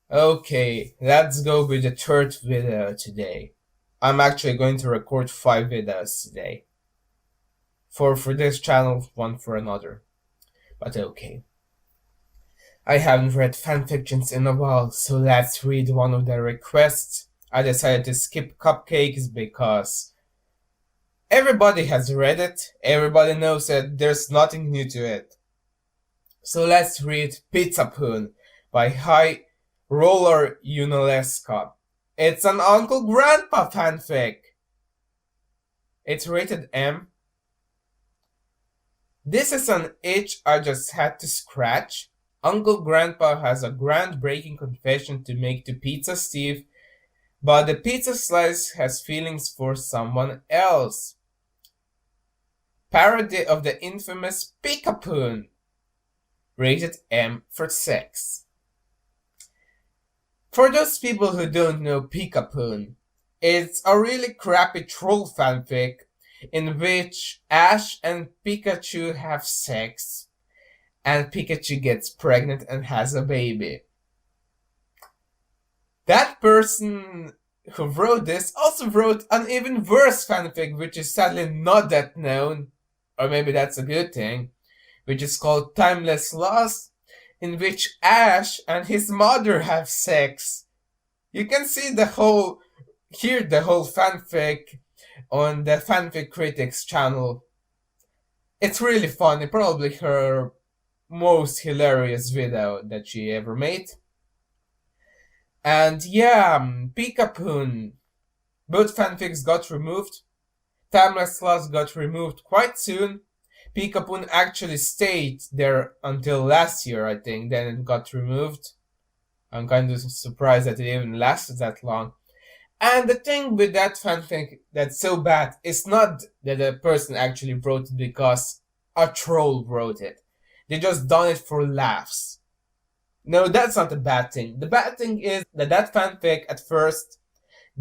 Okay, let's go with the third video today. I'm actually going to record 5 videos today. Four for this channel, one for another. But okay. I haven't read fanfictions in a while, so let's read one of the requests. I decided to skip cupcakes because everybody has read it, everybody knows it, there's nothing new to it. So let's read Pizzapoon by High Roller Unalesca. It's an Uncle Grandpa fanfic. It's rated M. This is an itch I just had to scratch. Uncle Grandpa has a groundbreaking confession to make to Pizza Steve, but the pizza slice has feelings for someone else. Parody of the infamous Pikapoon. Rated M for sex. For those people who don't know Pikapoon, it's a really crappy troll fanfic in which Ash and Pikachu have sex, and Pikachu gets pregnant and has a baby. That person who wrote this also wrote an even worse fanfic, which is sadly not that known, or maybe that's a good thing, which is called Timeless Lost, in which Ash and his mother have sex. You can see the whole fanfic on the Fanfic Critics channel. It's really funny, probably her most hilarious video that she ever made. And yeah, Pikapoon. Both fanfics got removed. Timeless Lost got removed quite soon. Pikapoon actually stayed there until last year, I think, then it got removed. I'm kind of surprised that it even lasted that long. And the thing with that fanfic that's so bad is not that the person actually wrote it because a troll wrote it. They just done it for laughs. No, that's not the bad thing. The bad thing is that fanfic at first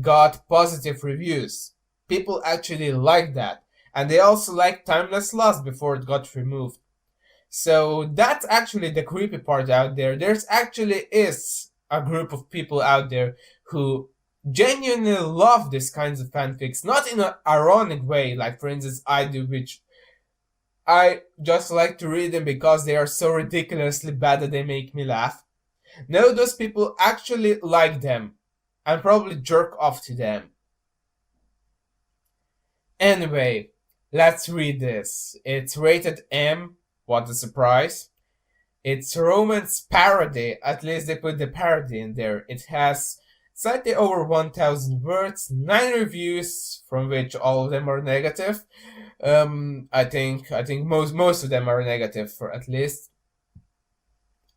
got positive reviews. People actually liked that. And they also liked Timeless Lost before it got removed. So that's actually the creepy part out there. There's actually is a group of people out there who genuinely love these kinds of fanfics, not in an ironic way, like for instance I do, which I just like to read them because they are so ridiculously bad that they make me laugh. No, those people actually like them and probably jerk off to them. Anyway, let's read this. It's rated M. What a surprise. It's romance parody. At least they put the parody in there. It has slightly over 1,000 words, 9 reviews, from which all of them are negative. I think most of them are negative, for at least.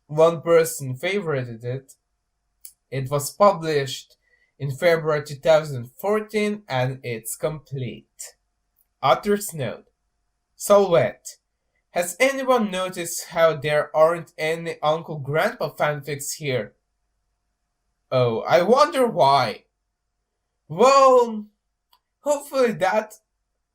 One person favorited it. It was published in February 2014 and it's complete. Author's note. Silhouette. Has anyone noticed how there aren't any Uncle Grandpa fanfics here? Oh, I wonder why. Well, hopefully that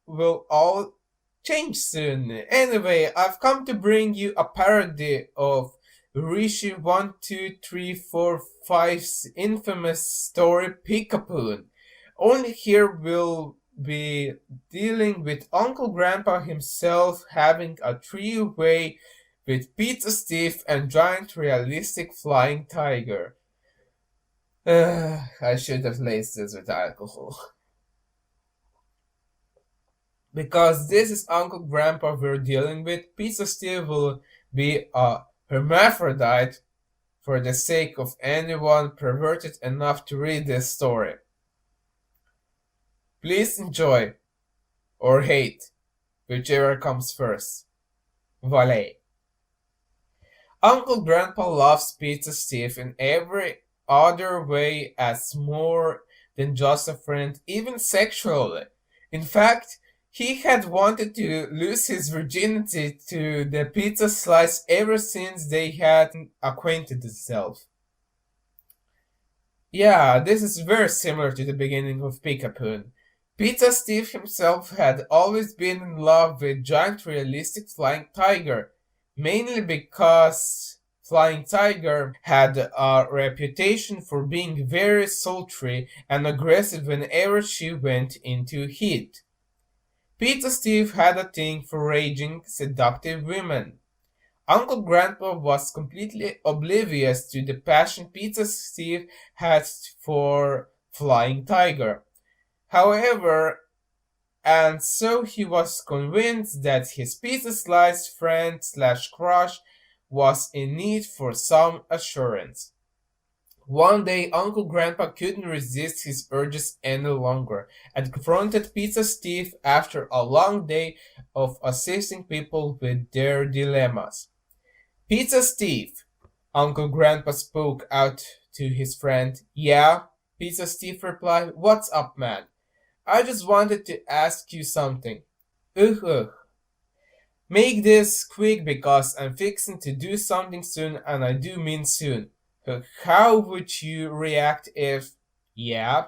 will all change soon. Anyway, I've come to bring you a parody of Rishi 123455's infamous story Pikapoon. Only here we'll be dealing with Uncle Grandpa himself having a three-way with Pizza Steve and giant realistic flying tiger. I should have laced this with alcohol. Because this is Uncle Grandpa we're dealing with, Pizza Steve will be a hermaphrodite for the sake of anyone perverted enough to read this story. Please enjoy, or hate, whichever comes first. Valet. Uncle Grandpa loves Pizza Steve in every other way as more than just a friend, even sexually. In fact, he had wanted to lose his virginity to the pizza slice ever since they had acquainted themselves. Yeah, this is very similar to the beginning of Pikapoon. Pizza Steve himself had always been in love with giant realistic flying tiger, mainly because Flying Tiger had a reputation for being very sultry and aggressive whenever she went into heat. Pizza Steve had a thing for raging, seductive women. Uncle Grandpa was completely oblivious to the passion Pizza Steve had for Flying Tiger. However, and so he was convinced that his pizza slice friend slash crush was in need for some assurance. One day, Uncle Grandpa couldn't resist his urges any longer and confronted Pizza Steve after a long day of assisting people with their dilemmas. Pizza Steve, Uncle Grandpa spoke out to his friend. Yeah, Pizza Steve replied. What's up, man? I just wanted to ask you something. Ugh, ugh. Make this quick because I'm fixing to do something soon and I do mean soon. How would you react if... Yeah,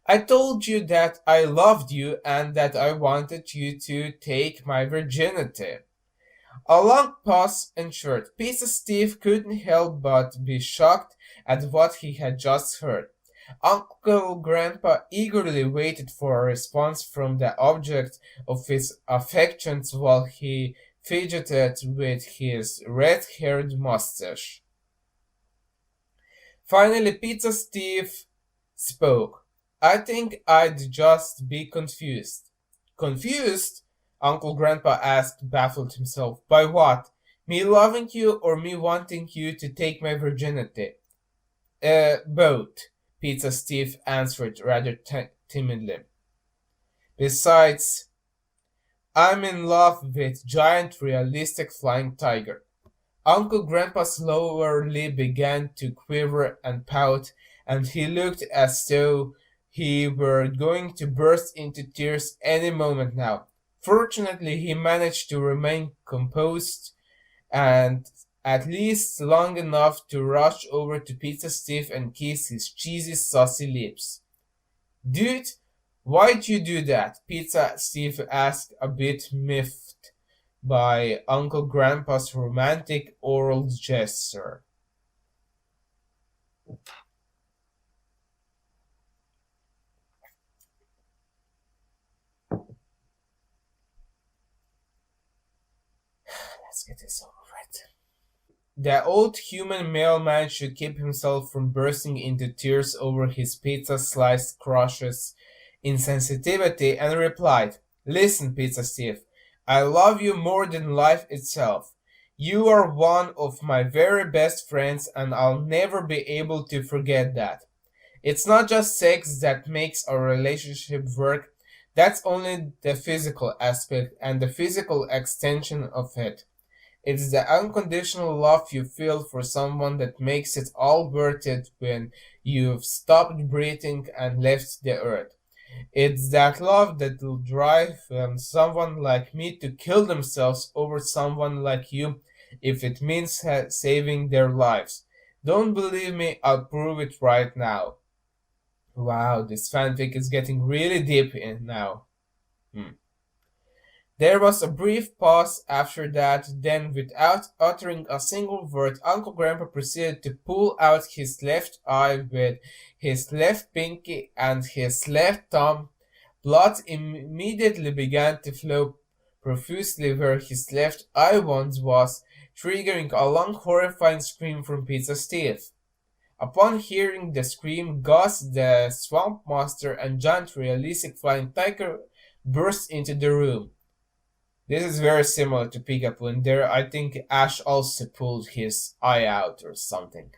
I told you that I loved you and that I wanted you to take my virginity. A long pause ensured. Pizza Steve couldn't help but be shocked at what he had just heard. Uncle Grandpa eagerly waited for a response from the object of his affections while he fidgeted with his red-haired mustache. Finally, Pizza Steve spoke. I think I'd just be confused. Confused? Uncle Grandpa asked, baffled himself. By what? Me loving you or me wanting you to take my virginity? Both, Pizza Steve answered rather timidly. Besides, I'm in love with giant realistic flying tiger. Uncle Grandpa's lower lip began to quiver and pout, and he looked as though he were going to burst into tears any moment now. Fortunately, he managed to remain composed and at least long enough to rush over to Pizza Steve and kiss his cheesy, saucy lips. Dude, why'd you do that? Pizza Steve asked, a bit miffed by Uncle Grandpa's romantic oral gesture. Let's get this over with. The old human mailman should keep himself from bursting into tears over his pizza slice crush's insensitivity and replied, Listen, Pizza Steve, I love you more than life itself. You are one of my very best friends and I'll never be able to forget that. It's not just sex that makes our relationship work, that's only the physical aspect and the physical extension of it. It's the unconditional love you feel for someone that makes it all worth it when you've stopped breathing and left the earth. It's that love that will drive someone like me to kill themselves over someone like you if it means saving their lives. Don't believe me? I'll prove it right now. Wow, this fanfic is getting really deep in now. Hmm. There was a brief pause after that, then without uttering a single word, Uncle Grandpa proceeded to pull out his left eye with his left pinky and his left thumb. Blood immediately began to flow profusely where his left eye once was, triggering a long horrifying scream from Pizza Steve. Upon hearing the scream, Gus, the swamp master, and giant realistic flying tiger burst into the room. This is very similar to Pikapoon. There, I think Ash also pulled his eye out or something.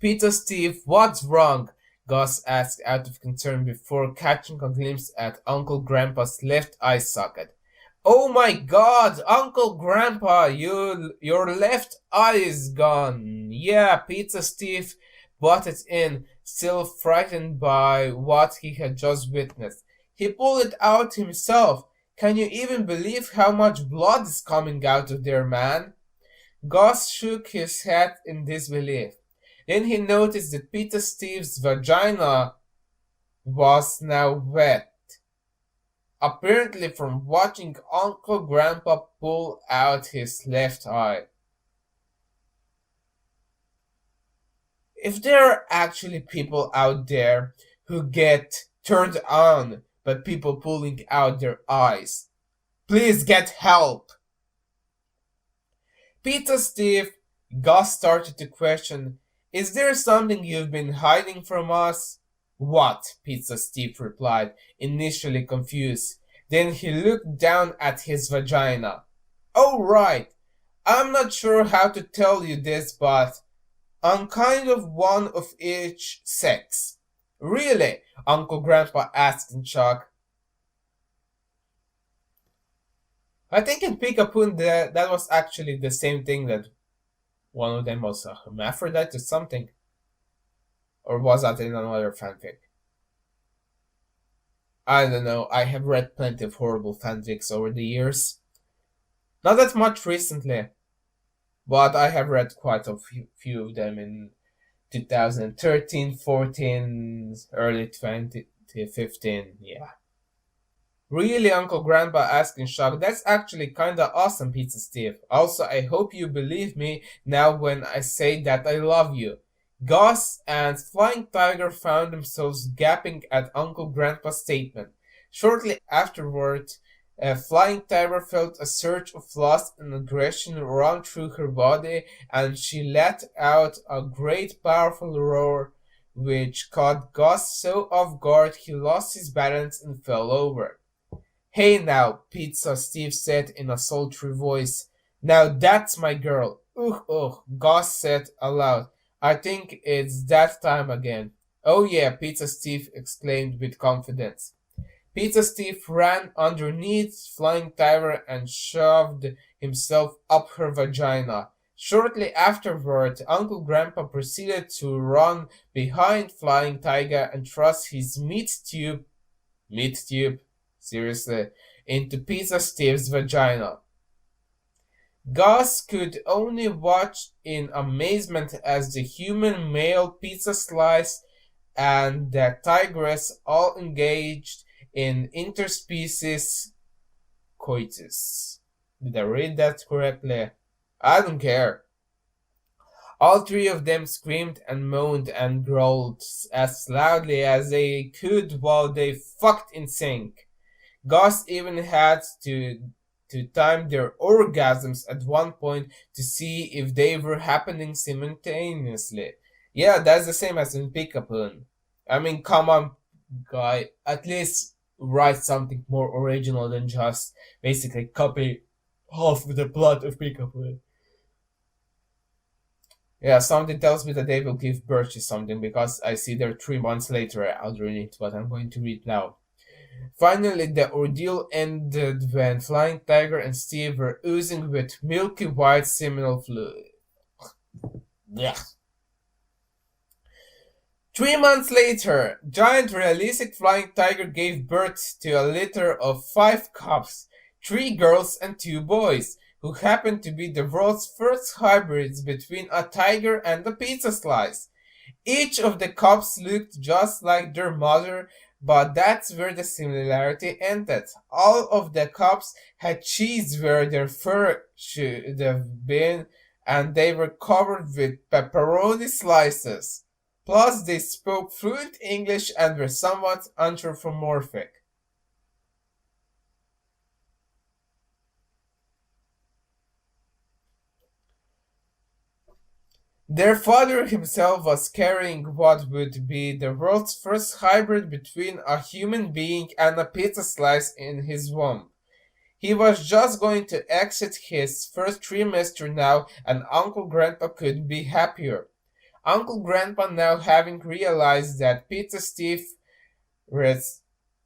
Peter Steve, what's wrong? Gus asked out of concern before catching a glimpse at Uncle Grandpa's left eye socket. Oh my god, Uncle Grandpa, your left eye is gone. Yeah, Pizza Steve butted in, still frightened by what he had just witnessed. He pulled it out himself. Can you even believe how much blood is coming out of there, man? Gus shook his head in disbelief. Then he noticed that Peter Steve's vagina was now wet, apparently from watching Uncle Grandpa pull out his left eye. If there are actually people out there who get turned on by people pulling out their eyes, please get help. Pizza Steve, Gus started to question, is there something you've been hiding from us? What? Pizza Steve replied, initially confused. Then he looked down at his vagina. Oh, right. I'm not sure how to tell you this, but I'm kind of one of each sex. Really? Uncle Grandpa asked in shock. I think in Pikapoon that was actually the same thing, that one of them was a hermaphrodite or something. Or was that in another fanfic? I don't know. I have read plenty of horrible fanfics over the years. Not that much recently, but I have read quite a few of them in 2013, 14, early 2015. Yeah. Really, Uncle Grandpa asked in shock. That's actually kinda awesome, Pizza Steve. Also, I hope you believe me now when I say that I love you. Gus and Flying Tiger found themselves gaping at Uncle Grandpa's statement. Shortly afterward, Flying Tiger felt a surge of lust and aggression run through her body, and she let out a great powerful roar, which caught Gus so off guard he lost his balance and fell over. Hey now, Pizza Steve said in a sultry voice. Now that's my girl. Ugh, ugh, Gus said aloud. I think it's that time again. Oh yeah, Pizza Steve exclaimed with confidence. Pizza Steve ran underneath Flying Tiger and shoved himself up her vagina. Shortly afterward, Uncle Grandpa proceeded to run behind Flying Tiger and thrust his meat tube, seriously, into Pizza Steve's vagina. Gus could only watch in amazement as the human male pizza slice and the tigress all engaged in interspecies coitus. Did I read that correctly? I don't care. All three of them screamed and moaned and growled as loudly as they could while they fucked in sync. Gus even had to time their orgasms at one point to see if they were happening simultaneously. Yeah, that's the same as in Pikapoon. I mean, come on, guy. At least write something more original than just basically copy half of the plot of Pikapoon. Yeah, something tells me that they will give birth to something because I see they're 3 months later. I'll read it, but I'm going to read now. Finally, the ordeal ended when Flying Tiger and Steve were oozing with milky white seminal fluid. Yeah. 3 months later, giant realistic Flying Tiger gave birth to a litter of 5 cubs, 3 girls and 2 boys, who happened to be the world's first hybrids between a tiger and a pizza slice. Each of the cubs looked just like their mother, but that's where the similarity ended. All of the cubs had cheese where their fur should have been, and they were covered with pepperoni slices. Plus, they spoke fluent English and were somewhat anthropomorphic. Their father himself was carrying what would be the world's first hybrid between a human being and a pizza slice in his womb. He was just going to exit his first trimester now, and Uncle Grandpa couldn't be happier. Uncle Grandpa, now having realized that Pizza Steve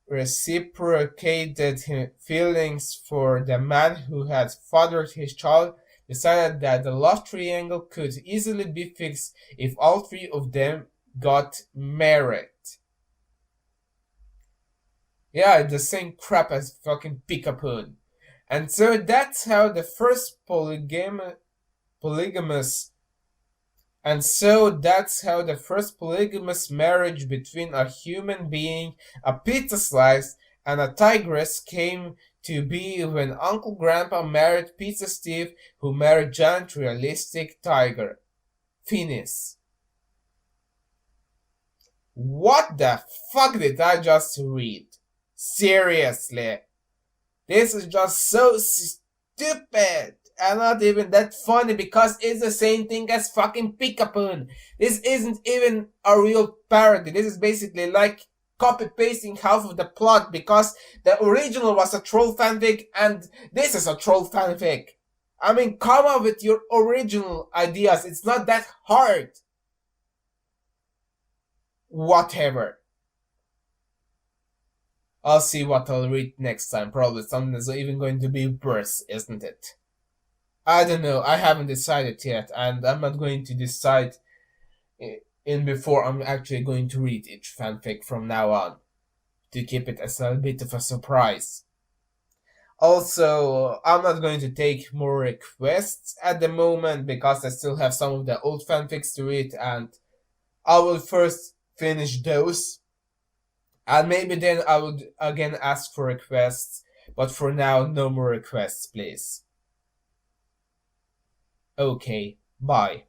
reciprocated his feelings for the man who had fathered his child, decided that the love triangle could easily be fixed if all three of them got married. Yeah, the same crap as fucking Pikapoon. And so that's how the first polygamous and so that's how the first polygamous marriage between a human being, a pizza slice, and a tigress came to be when Uncle Grandpa married Pizza Steve, who married giant realistic tiger, Phineas. What the fuck did I just read? Seriously. This is just so stupid and not even that funny because it's the same thing as fucking Pikapoon. This isn't even a real parody. This is basically like copy pasting half of the plot because the original was a troll fanfic and this is a troll fanfic. I mean, come up with your original ideas. It's not that hard. Whatever. I'll see what I'll read next time. Probably something that's even going to be worse, isn't it? I don't know. I haven't decided yet, and I'm not going to decide in before I'm actually going to read each fanfic from now on to keep it as a bit of a surprise. Also, I'm not going to take more requests at the moment because I still have some of the old fanfics to read, and I will first finish those. And maybe then I would again ask for requests, but for now, no more requests, please. Okay, bye.